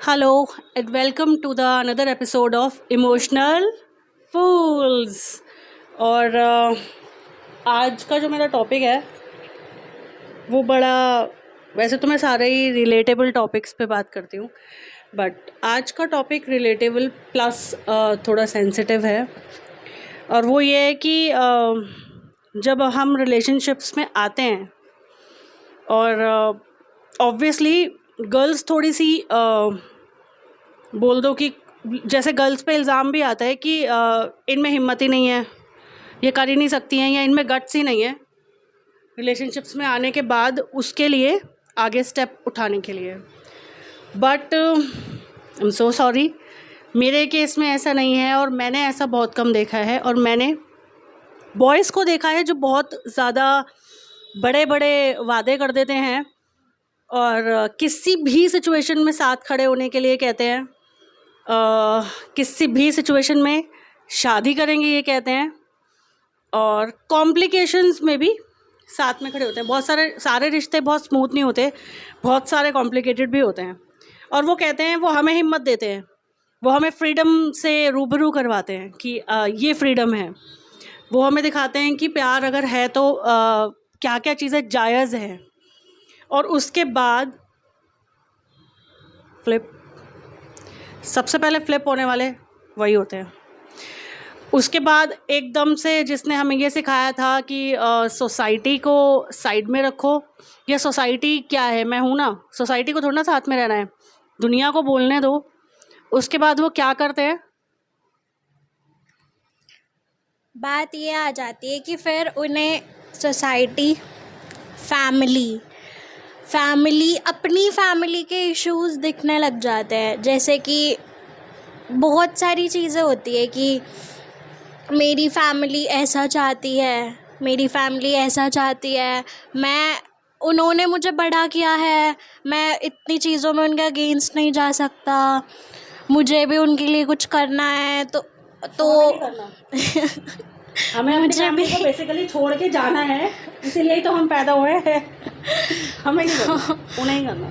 Hello and welcome to the another episode of Emotional Fools। और आज का जो मेरा टॉपिक है वो बड़ा, वैसे तो मैं सारे ही रिलेटेबल टॉपिक्स पे बात करती हूँ, बट आज का टॉपिक रिलेटेबल प्लस थोड़ा सेंसिटिव है। और वो ये है कि जब हम रिलेशनशिप्स में आते हैं और ऑब्वियसली गर्ल्स थोड़ी सी बोल दो कि जैसे गर्ल्स पे इल्ज़ाम भी आता है कि इनमें हिम्मत ही नहीं है, ये कर ही नहीं सकती हैं, या इनमें गट्स ही नहीं है रिलेशनशिप्स में आने के बाद उसके लिए आगे स्टेप उठाने के लिए। But I am so sorry, मेरे केस में ऐसा नहीं है और मैंने ऐसा बहुत कम देखा है। और मैंने बॉयज़ को देखा है जो बहुत ज़्यादा बड़े बड़े वादे कर देते हैं और किसी भी सिचुएशन में साथ खड़े होने के लिए कहते हैं, किसी भी सिचुएशन में शादी करेंगे ये कहते हैं, और कॉम्प्लिकेशंस में भी साथ में खड़े होते हैं। बहुत सारे रिश्ते बहुत स्मूथ नहीं होते, बहुत सारे कॉम्प्लिकेटेड भी होते हैं। और वो कहते हैं, वो हमें हिम्मत देते हैं, वो हमें फ्रीडम से रूबरू करवाते हैं कि ये फ्रीडम है। वो हमें दिखाते हैं कि प्यार अगर है तो क्या क्या चीज़ें जायज़ हैं। और उसके बाद फ्लिप, सबसे पहले फ्लिप होने वाले वही होते हैं। उसके बाद एकदम से जिसने हमें ये सिखाया था कि सोसाइटी को साइड में रखो, या सोसाइटी क्या है, मैं हूँ ना, सोसाइटी को थोड़ा ना साथ में रहना है, दुनिया को बोलने दो। उसके बाद वो क्या करते हैं, बात ये आ जाती है कि फिर उन्हें सोसाइटी, फैमिली अपनी फैमिली के इश्यूज़ दिखने लग जाते हैं। जैसे कि बहुत सारी चीज़ें होती है कि मेरी फैमिली ऐसा चाहती है, मेरी फैमिली ऐसा चाहती है, उन्होंने मुझे बड़ा किया है, मैं इतनी चीज़ों में उनके अगेंस्ट नहीं जा सकता, मुझे भी उनके लिए कुछ करना है। तो हमें मुझे भी को बेसिकली छोड़ के जाना है, इसीलिए ही तो हम पैदा हुए हैं। हमें नहीं करना, उन्हें ही करना।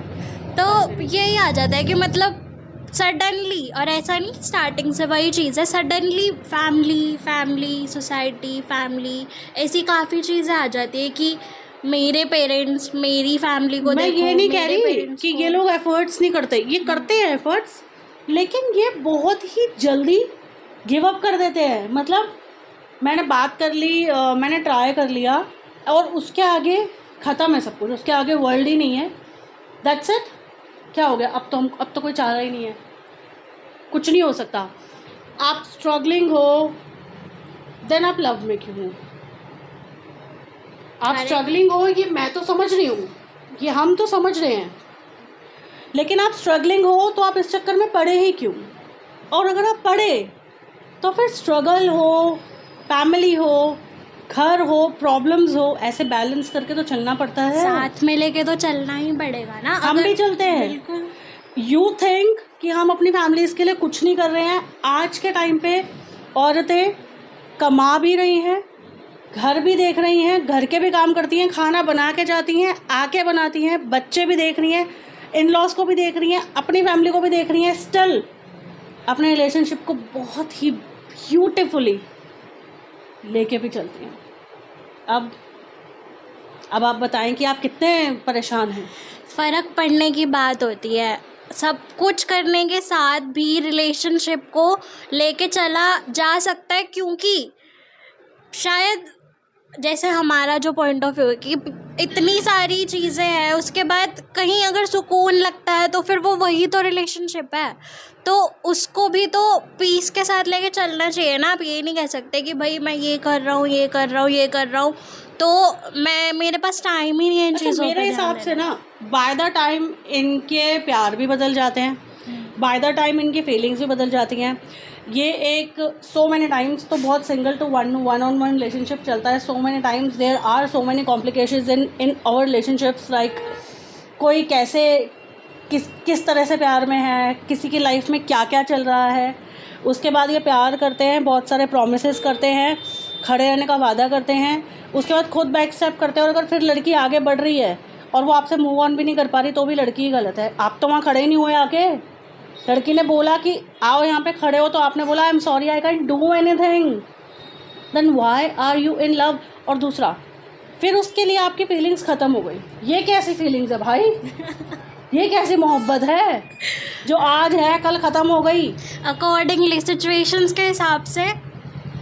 तो यही आ जाता है कि मतलब सडनली, और ऐसा नहीं स्टार्टिंग से वही चीज़ है, सडनली फैमिली सोसाइटी, फैमिली, ऐसी काफ़ी चीज़ें आ जाती है कि मेरे पेरेंट्स मेरी फैमिली को मैं देखो। ये नहीं कह रही कि ये लोग एफर्ट्स नहीं करते, ये करते हैं एफर्ट्स, लेकिन ये बहुत ही जल्दी गिव अप कर देते हैं। मतलब मैंने बात कर ली, मैंने ट्राई कर लिया और उसके आगे ख़त्म है सब कुछ, उसके आगे वर्ल्ड ही नहीं है, दैट्स इट। क्या हो गया, अब तो कोई चारा ही नहीं है, कुछ नहीं हो सकता। आप स्ट्रगलिंग हो, देन आप लव में क्यों हो? आप स्ट्रगलिंग हो, ये मैं तो समझ रही हूँ, ये हम तो समझ रहे हैं, लेकिन आप स्ट्रगलिंग हो तो आप इस चक्कर में पड़े ही क्यों? और अगर आप पड़े तो फिर स्ट्रगल हो, फैमिली हो, घर हो, प्रॉब्लम्स हो, ऐसे बैलेंस करके तो चलना पड़ता है। साथ में लेके तो चलना ही पड़ेगा ना। हम भी चलते हैं। बिल्कुल। यू थिंक कि हम अपनी फैमिलीज़ के लिए कुछ नहीं कर रहे हैं। आज के टाइम पे औरतें कमा भी रही हैं, घर भी देख रही हैं, घर के भी काम करती हैं, खाना बना के जाती हैं, आके बनाती हैं, बच्चे भी देख रही हैं, इन लॉज को भी देख रही हैं, अपनी फैमिली को भी देख रही हैं, स्टिल अपने रिलेशनशिप को बहुत ही ब्यूटिफुली लेके भी चलती हैं। अब आप बताएं कि आप कितने परेशान हैं। फ़र्क पड़ने की बात होती है, सब कुछ करने के साथ भी रिलेशनशिप को लेके चला जा सकता है, क्योंकि शायद जैसे हमारा जो पॉइंट ऑफ व्यू है कि इतनी सारी चीज़ें हैं, उसके बाद कहीं अगर सुकून लगता है तो फिर वो वही तो रिलेशनशिप है, तो उसको भी तो पीस के साथ लेके चलना चाहिए ना। आप ये नहीं कह सकते कि भाई मैं ये कर रहा हूँ तो मेरे पास टाइम ही नहीं है इन चीज़ों पे। मेरे हिसाब से ना, बाय द टाइम इनके प्यार भी बदल जाते हैं, बाय द टाइम इनकी फीलिंग्स भी बदल जाती हैं। ये एक सो मैनी टाइम्स तो बहुत single to one on one relationship चलता है। So many times there are so many complications in our relationships, like कोई कैसे किस तरह से प्यार में है, किसी की लाइफ में क्या क्या चल रहा है। उसके बाद ये प्यार करते हैं, बहुत सारे प्रॉमिसेस करते हैं, खड़े रहने का वादा करते हैं, उसके बाद खुद बैक स्टेप करते हैं। और अगर फिर लड़की आगे बढ़ रही है और वो आपसे मूव ऑन भी नहीं कर पा रही तो भी लड़की ही गलत है। आप तो वहाँ खड़े ही नहीं हुए आके, लड़की ने बोला कि आओ यहाँ पे खड़े हो, तो आपने बोला I am sorry I can do anything, then why are you in love? और दूसरा, फिर उसके लिए आपकी फीलिंग्स ख़त्म हो गई। ये कैसी फीलिंग्स है भाई? ये कैसी मोहब्बत है जो आज है कल ख़त्म हो गई? अकॉर्डिंगली सिचुएशंस के हिसाब से,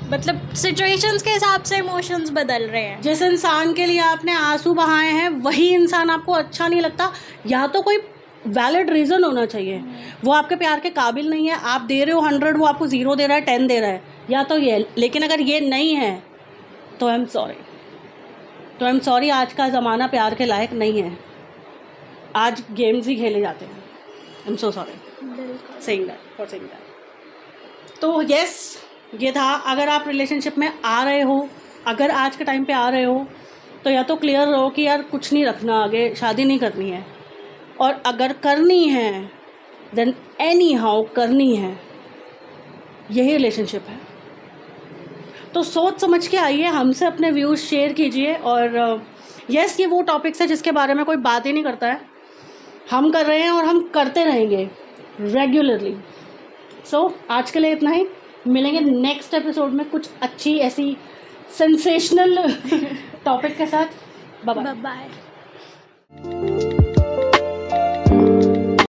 मतलब सिचुएशंस के हिसाब से इमोशंस बदल रहे हैं। जिस इंसान के लिए आपने आंसू बहाए हैं वही इंसान आपको अच्छा नहीं लगता, या तो कोई वैलिड रीज़न होना चाहिए। वो आपके प्यार के काबिल नहीं है, आप दे रहे हो 100, वो आपको 0 दे रहा है, 10 दे रहा है, या तो ये। लेकिन अगर ये नहीं है तो आई एम सॉरी, आज का ज़माना प्यार के लायक नहीं है। आज गेम्स ही खेले जाते हैं। I am so sorry saying that. तो यस, ये था। अगर आप रिलेशनशिप में आ रहे हो, अगर आज के टाइम पे आ रहे हो, तो या तो क्लियर रहो कि यार कुछ नहीं रखना, आगे शादी नहीं करनी है, और अगर करनी है देन एनी हाउ करनी है। यही रिलेशनशिप है। तो सोच समझ के आइए, हमसे अपने व्यूज़ शेयर कीजिए। और यस, ये वो टॉपिक्स है जिसके बारे में कोई बात ही नहीं करता है। हम कर रहे हैं और हम करते रहेंगे रेगुलरली। सो आज के लिए इतना ही। मिलेंगे नेक्स्ट एपिसोड में कुछ अच्छी ऐसी सेंसेशनल टॉपिक के साथ। Bye bye.